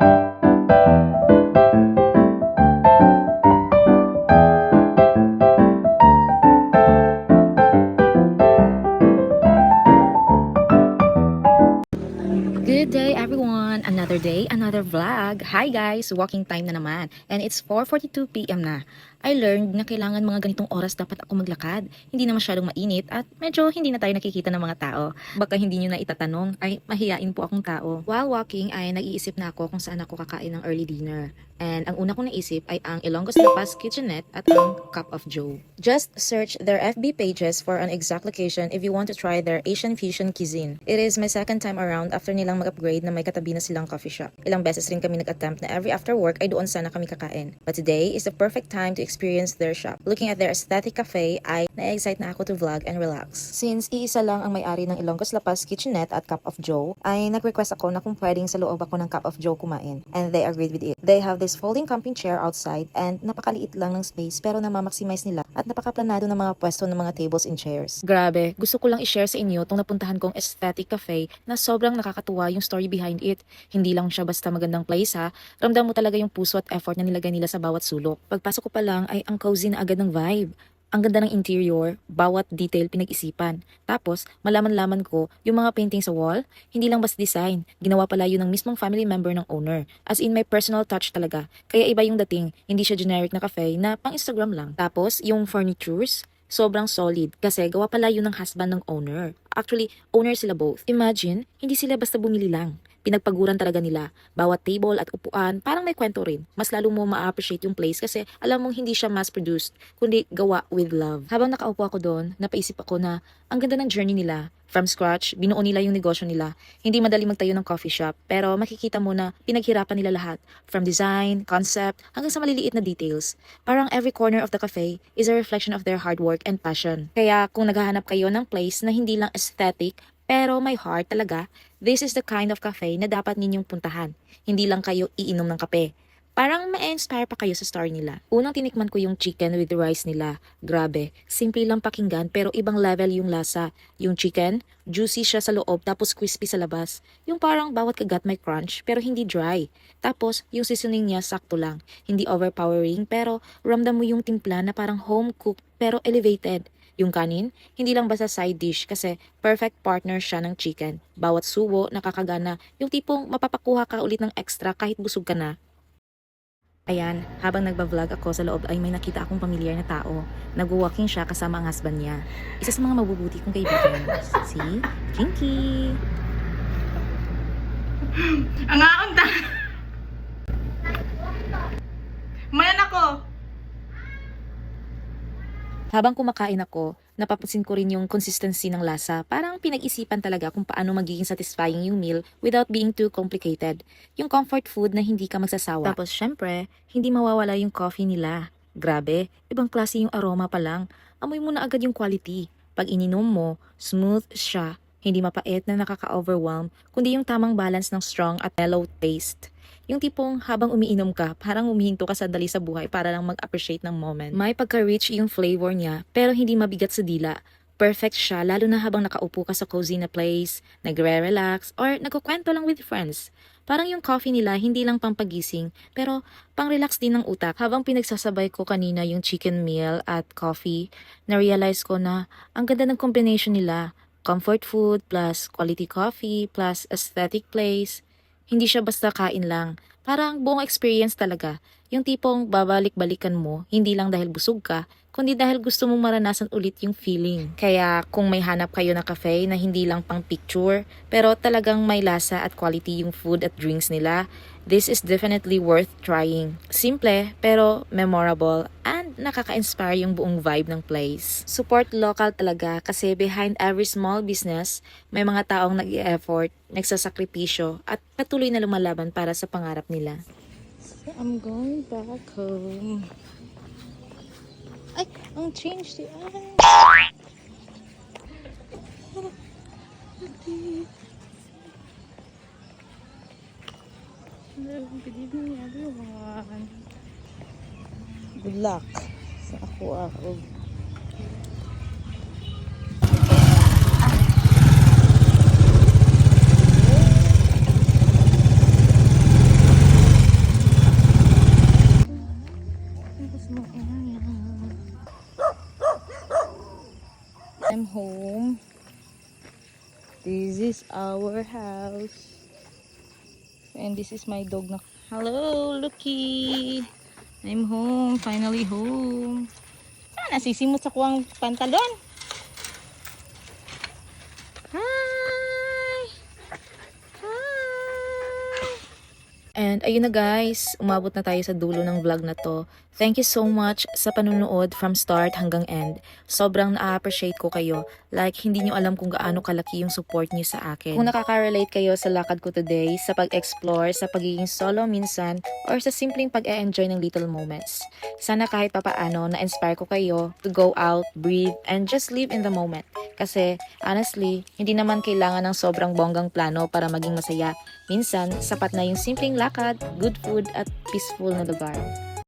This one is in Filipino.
Good day everyone! Another day, another vlog. Hi guys! Walking time na naman. And it's 4:42 PM na. I learned na kailangan mga ganitong oras dapat ako maglakad. Hindi na masyadong mainit at medyo hindi na tayo nakikita ng mga tao. Baka hindi nyo na itatanong, ay mahiyain po akong tao. While walking ay nag-iisip na ako kung saan ako kakain ng early dinner. And ang una kong naisip ay ang Ilonggo's Tapas Kitchenette at ang Cup of Joe. Just search their FB pages for an exact location if you want to try their Asian fusion cuisine. It is my second time around after nilang mag-upgrade na may katabi na silang coffee shop. Ilang beses rin kami nag-attempt na every after work ay doon sana kami kakain. But today is the perfect time to experience their shop. Looking at their aesthetic cafe ay na-excite na ako to vlog and relax. Since iisa lang ang may-ari ng Ilonggo's Tapas Kitchenette at Cup of Joe, ay nag-request ako na kung pwedeng sa loob ako ng Cup of Joe kumain. And they agreed with it. They have this folding camping chair outside and napakaliit lang ng space pero namamaximize nila at napakaplanado ng mga pwesto ng mga tables and chairs. Grabe, gusto ko lang i-share sa inyo tong napuntahan kong aesthetic cafe na sobrang nakakatuwa yung story behind it. Hindi lang siya basta magandang place ha, ramdam mo talaga yung puso at effort na nilagay nila sa bawat sulok. Pagpasok ko pa lang ay ang cozy na agad ng vibe. Ang ganda ng interior, bawat detail pinag-isipan. Tapos, malaman-laman ko, yung mga painting sa wall, hindi lang basta design. Ginawa pala yun ng mismong family member ng owner. As in, may personal touch talaga. Kaya iba yung dating, hindi siya generic na cafe na pang Instagram lang. Tapos, yung furnitures, sobrang solid kasi gawa pala yun ng husband ng owner. Actually, owner sila both. Imagine, hindi sila basta bumili lang. Pinagpaguran talaga nila. Bawat table at upuan, parang may kwento rin. Mas lalo mo ma-appreciate yung place kasi alam mong hindi siya mass-produced, kundi gawa with love. Habang nakaupo ako doon, napaisip ako na ang ganda ng journey nila. From scratch, binuo nila yung negosyo nila. Hindi madali magtayo ng coffee shop, pero makikita mo na pinaghirapan nila lahat. From design, concept, hanggang sa maliliit na details. Parang every corner of the cafe is a reflection of their hard work and passion. Kaya kung naghahanap kayo ng place na hindi lang aesthetic, pero may heart talaga, this is the kind of cafe na dapat ninyong puntahan. Hindi lang kayo iinom ng kape. Parang ma-inspire pa kayo sa story nila. Unang tinikman ko yung chicken with rice nila. Grabe, simple lang pakinggan pero ibang level yung lasa. Yung chicken, juicy siya sa loob tapos crispy sa labas. Yung parang bawat kagat may crunch pero hindi dry. Tapos yung seasoning niya sakto lang. Hindi overpowering pero ramdam mo yung timpla na parang home cooked pero elevated. Yung kanin, hindi lang basta side dish kasi perfect partner siya ng chicken. Bawat subo, nakakagana. Yung tipong mapapakuha ka ulit ng extra kahit busog ka na. Ayan, habang nagba-vlog ako sa loob ay may nakita akong pamilyar na tao. Nag-walking siya kasama ang husband niya. Isa sa mga mabubuti kong kaibigan. Si Jinky. Ang aunta. Mayan ako. Habang kumakain ako, napapansin ko rin yung consistency ng lasa. Parang pinag-isipan talaga kung paano magiging satisfying yung meal without being too complicated. Yung comfort food na hindi ka magsasawa. Tapos syempre, hindi mawawala yung coffee nila. Grabe, ibang klase yung aroma pa lang. Amoy mo na agad yung quality. Pag ininom mo, smooth siya. Hindi mapait na nakaka-overwhelm, kundi yung tamang balance ng strong at mellow taste. Yung tipong habang umiinom ka, parang humihinto ka sandali sa buhay para lang mag-appreciate ng moment. May pagka-rich yung flavor niya, pero hindi mabigat sa dila. Perfect siya, lalo na habang nakaupo ka sa cozy na place, nagre-relax, or nagkukwento lang with friends. Parang yung coffee nila, hindi lang pampagising, pero pang-relax din ng utak. Habang pinagsasabay ko kanina yung chicken meal at coffee, na-realize ko na ang ganda ng combination nila. Comfort food plus quality coffee plus aesthetic place. Hindi siya basta kain lang. Parang buong experience talaga. Yung tipong babalik-balikan mo, hindi lang dahil busog ka, kundi dahil gusto mong maranasan ulit yung feeling. Kaya kung may hanap kayo na cafe na hindi lang pang picture, pero talagang may lasa at quality yung food at drinks nila, this is definitely worth trying. Simple, pero memorable, and nakaka-inspire yung buong vibe ng place. Support local talaga kasi behind every small business, may mga taong nag-i-effort, nagsasakripisyo, at patuloy na lumalaban para sa pangarap nila. So, I'm going back home. Ay, ang change di ay. Good evening everyone. Good luck sa ako. our house. And this is my dog na. Hello, Lucky. I'm home. Finally home. Ah, nasisimot sa kuwang pantalon. Hi! Hi! And ayun na guys, umabot na tayo sa dulo ng vlog na to. Thank you so much sa panunood from start hanggang end. Sobrang na-appreciate ko kayo. Like, hindi nyo alam kung gaano kalaki yung support nyo sa akin. Kung nakaka-relate kayo sa lakad ko today, sa pag-explore, sa pagiging solo minsan, or sa simpleng pag-e-enjoy ng little moments. Sana kahit papaano, na-inspire ko kayo to go out, breathe, and just live in the moment. Kasi, honestly, hindi naman kailangan ng sobrang bonggang plano para maging masaya. Minsan, sapat na yung simpleng lakad, good food, at peaceful na lugar.